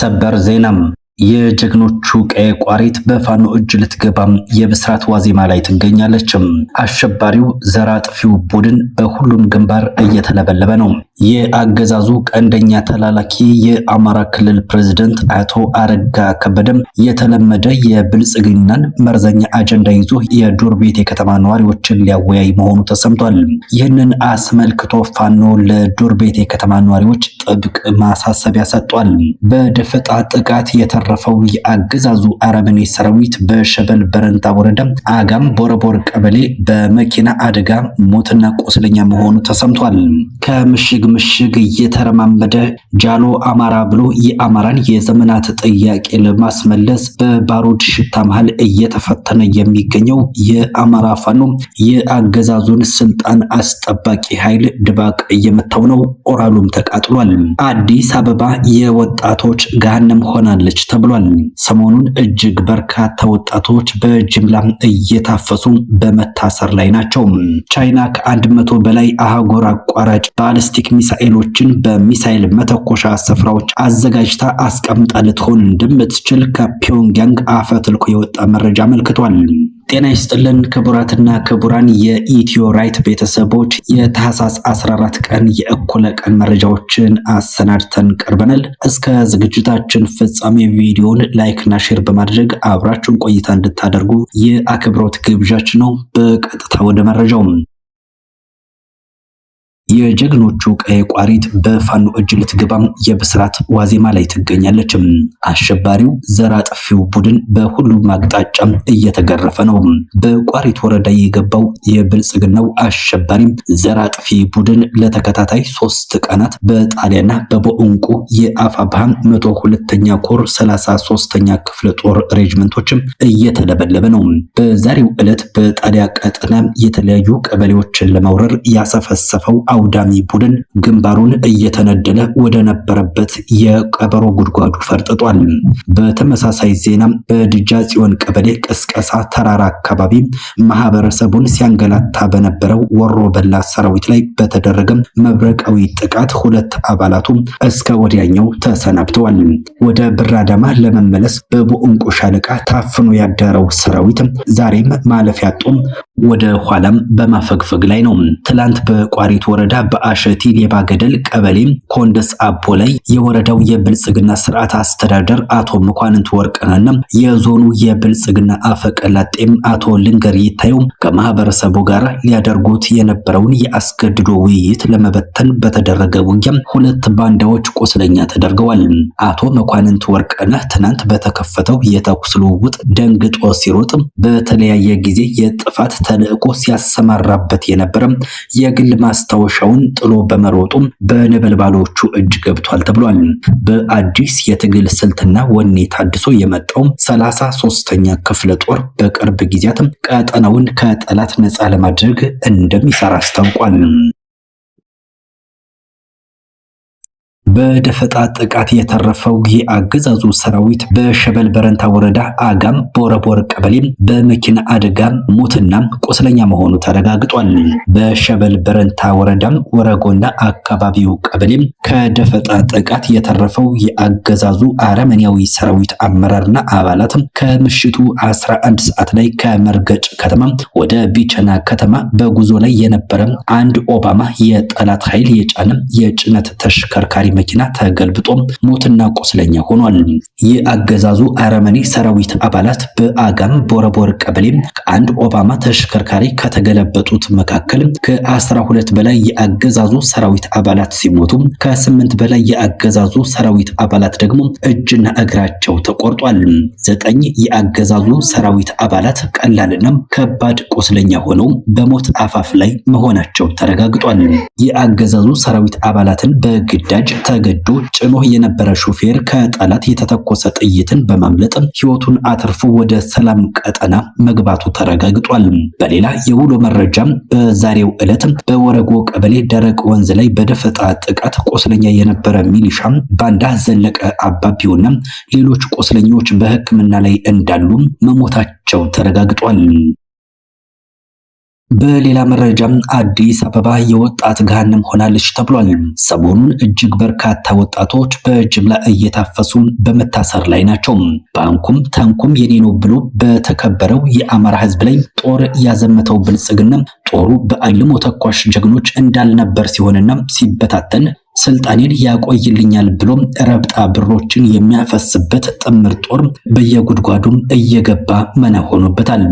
ሰበር ዜናም የጀግኖቹ ቀይ ቋሪት በፋኖ እጅ ልትገባም የብስራት ዋዜማ ላይ ትገኛለች። አሸባሪው ዘር አጥፊው ቡድን በሁሉም ግንባር እየተለበለበ ነው። የአገዛዙ ቀንደኛ ተላላኪ የአማራ ክልል ፕሬዝዳንት አቶ አረጋ ከበደም የተለመደ የብልጽግናን መርዘኛ አጀንዳ ይዞ የዱር ቤት የከተማ ነዋሪዎችን ሊያወያይ መሆኑ ተሰምቷል። ይህንን አስመልክቶ ፋኖ ለዱር ቤት የከተማ ነዋሪዎች ጥብቅ ማሳሰቢያ ሰጥቷል። በደፈጣ ጥቃት የተረፈው የአገዛዙ አረመኔ ሰራዊት በሸበል በረንታ ወረዳ አጋም ቦረቦር ቀበሌ በመኪና አደጋ ሞትና ቆስለኛ መሆኑ ተሰምቷል። ከምሽግ ምሽግ እየተረማመደ ጃሎ አማራ ብሎ የአማራን የዘመናት ጥያቄ ለማስመለስ በባሩድ ሽታ መሃል እየተፈተነ የሚገኘው የአማራ ፋኖ የአገዛዙን ስልጣን አስጠባቂ ኃይል ድባቅ እየመታው ነው። ኦራሉም ተቃጥሏል። አዲስ አበባ የወጣቶች ገሃነም ሆናለች ተብሏል። ሰሞኑን እጅግ በርካታ ወጣቶች በጅምላ እየታፈሱ በመታሰር ላይ ናቸው። ቻይና ከ100 በላይ አህጉር አቋራጭ ባሊስቲክ ሚሳኤሎችን በሚሳኤል መተኮሻ ስፍራዎች አዘጋጅታ አስቀምጣ ልትሆን እንደምትችል ከፒዮንግያንግ አፈትልኮ የወጣ መረጃ አመልክቷል። ጤና ይስጥልን ክቡራትና ክቡራን የኢትዮ ራይት ቤተሰቦች የታህሳስ 14 ቀን የእኩለ ቀን መረጃዎችን አሰናድተን ቀርበናል። እስከ ዝግጅታችን ፍጻሜ ቪዲዮን ላይክ እና ሼር በማድረግ አብራችሁን ቆይታ እንድታደርጉ የአክብሮት ግብዣችን ነው። በቀጥታ ወደ መረጃው። የጀግኖቹ ቀይ ቋሪት በፋኖ እጅ ልትገባም የብስራት ዋዜማ ላይ ትገኛለች። አሸባሪው ዘር አጥፊው ቡድን በሁሉም አቅጣጫ እየተገረፈ ነው። በቋሪት ወረዳ የገባው የብልጽግናው አሸባሪ ዘር አጥፊ ቡድን ለተከታታይ 3 ቀናት በጣሊያንና በቦንቁ የአፋብሃ 102ኛ ኮር 33ኛ ክፍለ ጦር ሬጅመንቶች እየተለበለበ ነው። በዛሬው ዕለት በጣሊያ ቀጠና የተለያዩ ቀበሌዎችን ለማውረር ያሰፈሰፈው አውዳሚ ቡድን ግንባሩን እየተነደለ ወደ ነበረበት የቀበሮ ጉድጓዱ ፈርጥጧል። በተመሳሳይ ዜና በድጃ ጽዮን ቀበሌ ቅስቀሳ ተራራ አካባቢ ማህበረሰቡን ሲያንገላታ በነበረው ወሮ በላ ሰራዊት ላይ በተደረገ መብረቃዊ ጥቃት 2 አባላቱ እስከ ወዲያኛው ተሰናብተዋል። ወደ ብራዳማ ለመመለስ በቦንቁ ሻለቃ ታፍኖ ያደረው ሰራዊት ዛሬም ማለፊያ አጥቶ ወደ ኋላም በማፈግፈግ ላይ ነው። ትላንት በቋሪት ወረዳ በአሸቲ ሌባ ገደል ቀበሌ ኮንደስ አቦ ላይ የወረዳው የብልጽግና ስርዓት አስተዳደር አቶ መኳንንት ወርቅነህና የዞኑ የብልጽግና አፈቀላጤም አቶ ልንገር ይታየው ከማህበረሰቡ ጋር ሊያደርጉት የነበረውን የአስገድዶ ውይይት ለመበተን በተደረገ ውጊያ 2 ባንዳዎች ቆስለኛ ተደርገዋል። አቶ መኳንንት ወርቅነህ ትናንት በተከፈተው የተኩስ ልውውጥ ደንግጦ ሲሮጥ በተለያየ ጊዜ የጥፋት ተልዕኮ ሲያሰማራበት የነበረ የግል ማስታወሻውን ጥሎ በመሮጡ በነበልባሎቹ እጅ ገብቷል ተብሏል። በአዲስ የትግል ስልትና ወኔ ታድሶ የመጣው 33ኛ ክፍለ ጦር በቅርብ ጊዜያት ቀጠናውን ከጠላት ነፃ ለማድረግ እንደሚሰራ አስታውቋል። በደፈጣ ጥቃት የተረፈው የአገዛዙ ሰራዊት በሸበል በረንታ ወረዳ አጋም ቦረቦር ቀበሌ በመኪና አደጋ ሞትና ቆስለኛ መሆኑ ተረጋግጧል። በሸበል በረንታ ወረዳ ወረጎና አካባቢው ቀበሌ ከደፈጣ ጥቃት የተረፈው የአገዛዙ አረመኔያዊ ሰራዊት አመራርና አባላት ከምሽቱ 11 ሰዓት ላይ ከመርገጭ ከተማ ወደ ቢቸና ከተማ በጉዞ ላይ የነበረ አንድ ኦባማ የጠላት ኃይል የጫነ የጭነት ተሽከርካሪ መኪና ተገልብጦ ሞትና ቆስለኛ ሆኗል። የአገዛዙ አረመኔ ሰራዊት አባላት በአጋም ቦረቦር ቀበሌ ከአንድ ኦባማ ተሽከርካሪ ከተገለበጡት መካከል ከ12 በላይ የአገዛዙ ሰራዊት አባላት ሲሞቱ ከ8 በላይ የአገዛዙ ሰራዊት አባላት ደግሞ እጅና እግራቸው ተቆርጧል። 9 የአገዛዙ ሰራዊት አባላት ቀላልና ከባድ ቆስለኛ ሆነው በሞት አፋፍ ላይ መሆናቸው ተረጋግጧል። የአገዛዙ ሰራዊት አባላትን በግዳጅ ተገዶ ጭኖ የነበረ ሹፌር ከጠላት የተተኮሰ ጥይትን በማምለጥ ህይወቱን አትርፎ ወደ ሰላም ቀጠና መግባቱ ተረጋግጧል። በሌላ የውሎ መረጃ በዛሬው ዕለት በወረጎ ቀበሌ ደረቅ ወንዝ ላይ በደፈጣ ጥቃት ቆስለኛ የነበረ ሚሊሻ ባንዳ ዘለቀ አባቢውና ሌሎች ቆስለኞች በሕክምና ላይ እንዳሉ መሞታቸው ተረጋግጧል። በሌላ መረጃም አዲስ አበባ የወጣት ገሃነም ሆናለች ተብሏል። ሰሞኑን እጅግ በርካታ ወጣቶች በጅምላ እየታፈሱ በመታሰር ላይ ናቸው። ባንኩም ታንኩም የኔ ነው ብሎ በተከበረው የአማራ ሕዝብ ላይ ጦር ያዘመተው ብልጽግና ጦሩ በአልሞ ተኳሽ ጀግኖች እንዳልነበር ሲሆንና ሲበታተን ስልጣኔን ያቆይልኛል ብሎ ረብጣ ብሮችን የሚያፈስበት ጥምር ጦር በየጉድጓዱም እየገባ መና ሆኖበታል።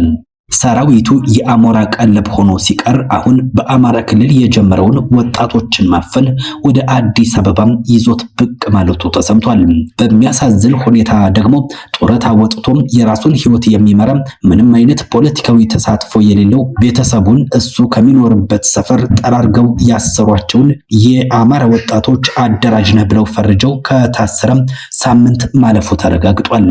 ሰራዊቱ የአሞራ ቀለብ ሆኖ ሲቀር አሁን በአማራ ክልል የጀመረውን ወጣቶችን ማፈን ወደ አዲስ አበባ ይዞት ብቅ ማለቱ ተሰምቷል። በሚያሳዝን ሁኔታ ደግሞ ጡረታ ወጥቶ የራሱን ሕይወት የሚመራ ምንም አይነት ፖለቲካዊ ተሳትፎ የሌለው ቤተሰቡን እሱ ከሚኖርበት ሰፈር ጠራርገው ያሰሯቸውን የአማራ ወጣቶች አደራጅ ነህ ብለው ፈርጀው ከታሰረ ሳምንት ማለፉ ተረጋግጧል።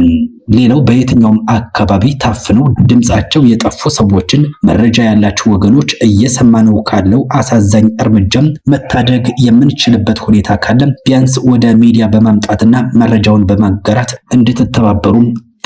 ሌላው በየትኛውም አካባቢ ታፍነው ድምጻቸው የጠፉ ሰዎችን መረጃ ያላቸው ወገኖች እየሰማነው ካለው አሳዛኝ እርምጃም መታደግ የምንችልበት ሁኔታ ካለ ቢያንስ ወደ ሚዲያ በማምጣትና መረጃውን በማጋራት እንድትተባበሩ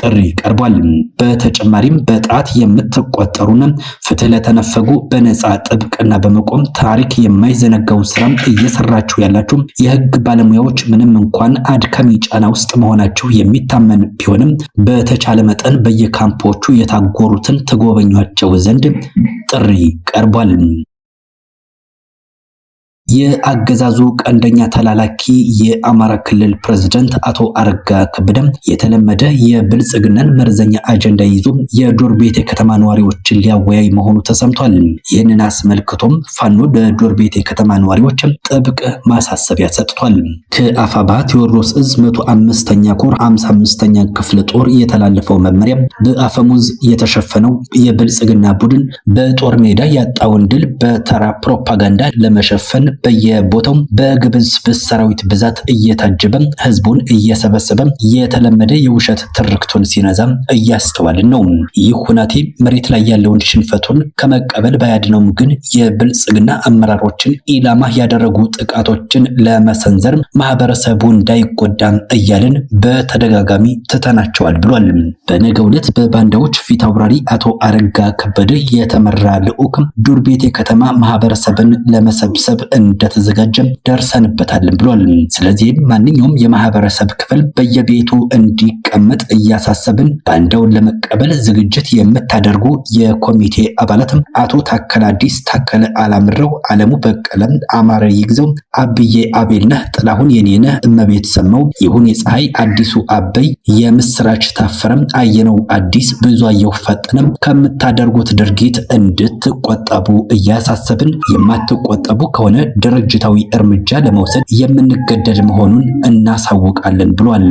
ጥሪ ቀርቧል። በተጨማሪም በጣት የምትቆጠሩና ፍትህ ለተነፈጉ በነፃ ጥብቅና በመቆም ታሪክ የማይዘነጋው ስራም እየሰራችሁ ያላችሁ የህግ ባለሙያዎች ምንም እንኳን አድካሚ ጫና ውስጥ መሆናችሁ የሚታመን ቢሆንም በተቻለ መጠን በየካምፖቹ የታጎሩትን ትጎበኟቸው ዘንድ ጥሪ ቀርቧል። የአገዛዙ ቀንደኛ ተላላኪ የአማራ ክልል ፕሬዝዳንት አቶ አረጋ ከበደ የተለመደ የብልጽግናን መርዘኛ አጀንዳ ይዞ የዶር ቤቴ ከተማ ነዋሪዎችን ሊያወያይ መሆኑ ተሰምቷል። ይህንን አስመልክቶም ፋኖ ለዶር ቤቴ ከተማ ነዋሪዎች ጥብቅ ማሳሰቢያ ሰጥቷል። ከአፋባ ቴዎድሮስ እዝ 105ኛ ኮር 55ኛ ክፍለ ጦር የተላለፈው መመሪያ በአፈሙዝ የተሸፈነው የብልጽግና ቡድን በጦር ሜዳ ያጣውን ድል በተራ ፕሮፓጋንዳ ለመሸፈን በየቦታው በግብስብስ ሰራዊት ብዛት እየታጀበ ህዝቡን እየሰበሰበ የተለመደ የውሸት ትርክቱን ሲነዛ እያስተዋልን ነው። ይህ ሁናቴ መሬት ላይ ያለውን ሽንፈቱን ከመቀበል ባያድነውም ግን የብልጽግና አመራሮችን ኢላማ ያደረጉ ጥቃቶችን ለመሰንዘር ማህበረሰቡ እንዳይጎዳ እያልን በተደጋጋሚ ትተናቸዋል ብሏል። በነገው ዕለት በባንዳዎች ፊት አውራሪ አቶ አረጋ ከበደ የተመራ ልዑክ ዱር ቤቴ ከተማ ማህበረሰብን ለመሰብሰብ እንደተዘጋጀ ደርሰንበታልን ብሏል። ስለዚህም ማንኛውም የማህበረሰብ ክፍል በየቤቱ እንዲቀመጥ እያሳሰብን ባንዳውን ለመቀበል ዝግጅት የምታደርጉ የኮሚቴ አባላት አቶ ታከለ አዲስ፣ ታከለ አላምረው፣ አለሙ በቀለም፣ አማረ ይግዘው፣ አብዬ አቤልነህ፣ ጥላሁን የኔነህ፣ እመቤት ሰማው፣ ይሁን የፀሐይ፣ አዲሱ አበይ፣ የምስራች ታፈረም፣ አየነው አዲስ፣ ብዙአየሁ ፈጠነም ከምታደርጉት ድርጊት እንድትቆጠቡ እያሳሰብን የማትቆጠቡ ከሆነ ድርጅታዊ እርምጃ ለመውሰድ የምንገደድ መሆኑን እናሳውቃለን ብሏል።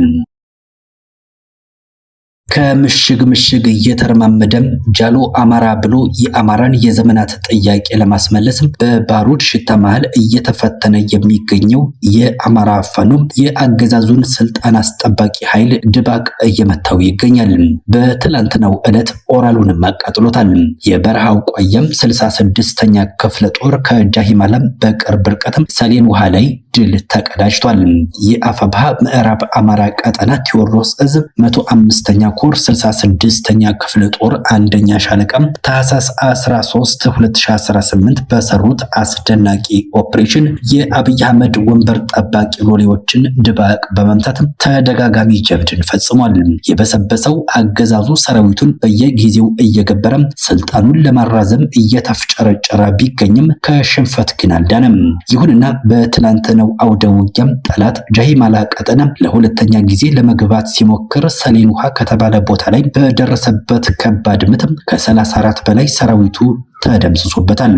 ከምሽግ ምሽግ እየተረማመደ ጃሎ አማራ ብሎ የአማራን የዘመናት ጥያቄ ለማስመለስ በባሩድ ሽታ መሃል እየተፈተነ የሚገኘው የአማራ ፋኖ የአገዛዙን ስልጣን አስጠባቂ ኃይል ድባቅ እየመታው ይገኛል። በትላንትናው ዕለት ኦራሉንም አቃጥሎታል። የበረሃው ቋያም 66ኛ ክፍለ ጦር ከጃሂማላም በቅርብ ርቀት ሰሌን ውሃ ላይ ድል ተቀዳጅቷል። የአፋብሃ ምዕራብ አማራ ቀጠና ቴዎድሮስ እዝ 105ኛ ኮር 66ኛ ክፍለ ጦር አንደኛ ሻለቃ ታህሳስ 13 2018 በሰሩት አስደናቂ ኦፕሬሽን የአብይ አህመድ ወንበር ጠባቂ ሎሌዎችን ድባቅ በመምታት ተደጋጋሚ ጀብድን ፈጽሟል። የበሰበሰው አገዛዙ ሰራዊቱን በየጊዜው እየገበረ ስልጣኑን ለማራዘም እየተፍጨረጨረ ቢገኝም ከሽንፈት ግን አልዳነም። ይሁንና በትላንትናው አውደ ውጊያም ጠላት ጃሂማላ ቀጠና ለሁለተኛ ጊዜ ለመግባት ሲሞክር ሰሌን ውሃ ከተባለ ቦታ ላይ በደረሰበት ከባድ ምት ከ34 በላይ ሰራዊቱ ተደምስሶበታል።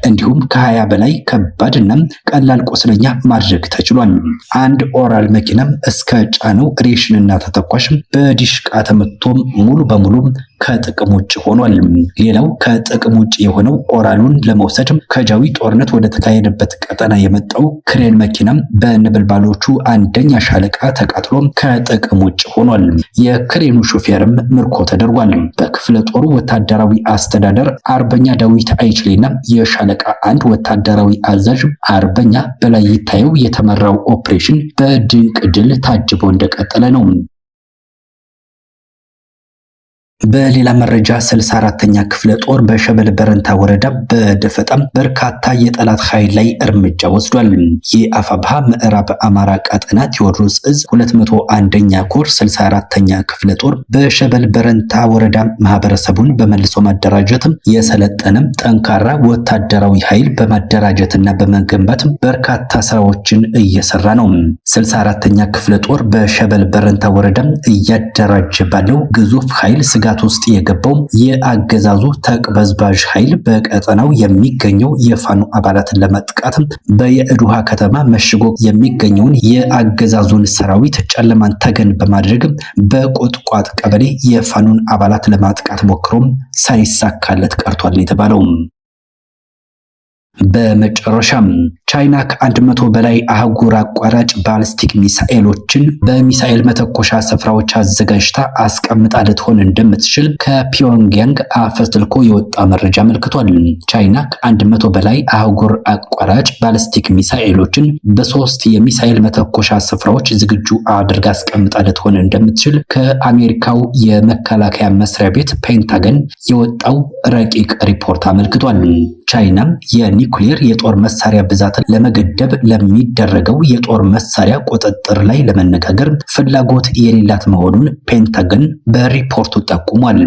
እንዲሁም ከ20 በላይ ከባድና ቀላል ቆስለኛ ማድረግ ተችሏል። አንድ ኦራል መኪናም እስከ ጫነው ሬሽንና ተተኳሽ በዲሽቃ ተመቶ ሙሉ በሙሉ ከጥቅም ውጭ ሆኗል። ሌላው ከጥቅም ውጭ የሆነው ኦራሉን ለመውሰድ ከጃዊ ጦርነት ወደ ተካሄደበት ቀጠና የመጣው ክሬን መኪናም በነበልባሎቹ አንደኛ ሻለቃ ተቃጥሎ ከጥቅም ውጭ ሆኗል። የክሬኑ ሹፌርም ምርኮ ተደርጓል። በክፍለ ጦሩ ወታደራዊ አስተዳደር አርበኛ ዳዊት አይችሌና የሻለቃ አንድ ወታደራዊ አዛዥ አርበኛ በላይ ይታየው የተመራው ኦፕሬሽን በድንቅ ድል ታጅቦ እንደቀጠለ ነው። በሌላ መረጃ 64ኛ ክፍለ ጦር በሸበል በረንታ ወረዳ በደፈጣም በርካታ የጠላት ኃይል ላይ እርምጃ ወስዷል። የአፋብሃ ምዕራብ አማራ ቀጠና ቴዎድሮስ እዝ 201ኛ ኮር 64ኛ ክፍለ ጦር በሸበል በረንታ ወረዳ ማህበረሰቡን በመልሶ ማደራጀት የሰለጠነ ጠንካራ ወታደራዊ ኃይል በማደራጀትና በመገንባት በርካታ ስራዎችን እየሰራ ነው። 64ኛ ክፍለ ጦር በሸበል በረንታ ወረዳ እያደራጀ ባለው ግዙፍ ኃይል ስጋት ውስጥ የገባው የአገዛዙ ተቅበዝባዥ ኃይል በቀጠናው የሚገኘው የፋኖ አባላትን ለማጥቃት በየእዱሃ ከተማ መሽጎ የሚገኘውን የአገዛዙን ሰራዊት ጨለማን ተገን በማድረግ በቁጥቋጥ ቀበሌ የፋኖን አባላት ለማጥቃት ሞክሮም ሳይሳካለት ቀርቷል የተባለው። በመጨረሻም ቻይና ከ100 በላይ አህጉር አቋራጭ ባሊስቲክ ሚሳኤሎችን በሚሳኤል መተኮሻ ስፍራዎች አዘጋጅታ አስቀምጣ ልትሆን እንደምትችል ከፒዮንግያንግ አፈትልኮ የወጣ መረጃ አመልክቷል። ቻይና ከ100 በላይ አህጉር አቋራጭ ባሊስቲክ ሚሳኤሎችን በ3 የሚሳኤል መተኮሻ ስፍራዎች ዝግጁ አድርጋ አስቀምጣ ልትሆን እንደምትችል ከአሜሪካው የመከላከያ መስሪያ ቤት ፔንታገን የወጣው ረቂቅ ሪፖርት አመልክቷል። ቻይና የኒውክሌር የጦር መሳሪያ ብዛትን ለመገደብ ለሚደረገው የጦር መሳሪያ ቁጥጥር ላይ ለመነጋገር ፍላጎት የሌላት መሆኑን ፔንታገን በሪፖርቱ ጠቁሟል።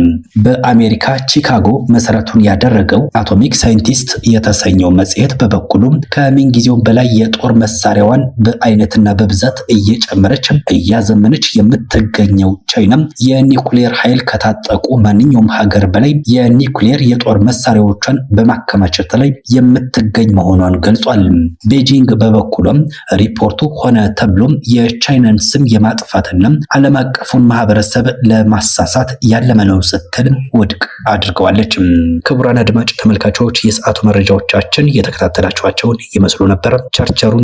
በአሜሪካ ቺካጎ መሰረቱን ያደረገው አቶሚክ ሳይንቲስት የተሰኘው መጽሔት በበኩሉ ከምንጊዜውም በላይ የጦር መሳሪያዋን በአይነትና በብዛት እየጨመረች እያዘመነች የምትገኘው ቻይና የኒውክሌር ኃይል ከታጠቁ ማንኛውም ሀገር በላይ የኒውክሌር የጦር መሳሪያዎቿን በማከማቸት ላይ የምትገኝ መሆኗን ገልጿል። ቤጂንግ በበኩሉም ሪፖርቱ ሆነ ተብሎም የቻይናን ስም የማጥፋትና ዓለም አቀፉን ማህበረሰብ ለማሳሳት ያለመ ነው ስትል ውድቅ አድርገዋለች። ክቡራን አድማጭ ተመልካቾች የሰዓቱ መረጃዎቻችን የተከታተላችኋቸውን ይመስሉ ነበር። ቸርቸሩን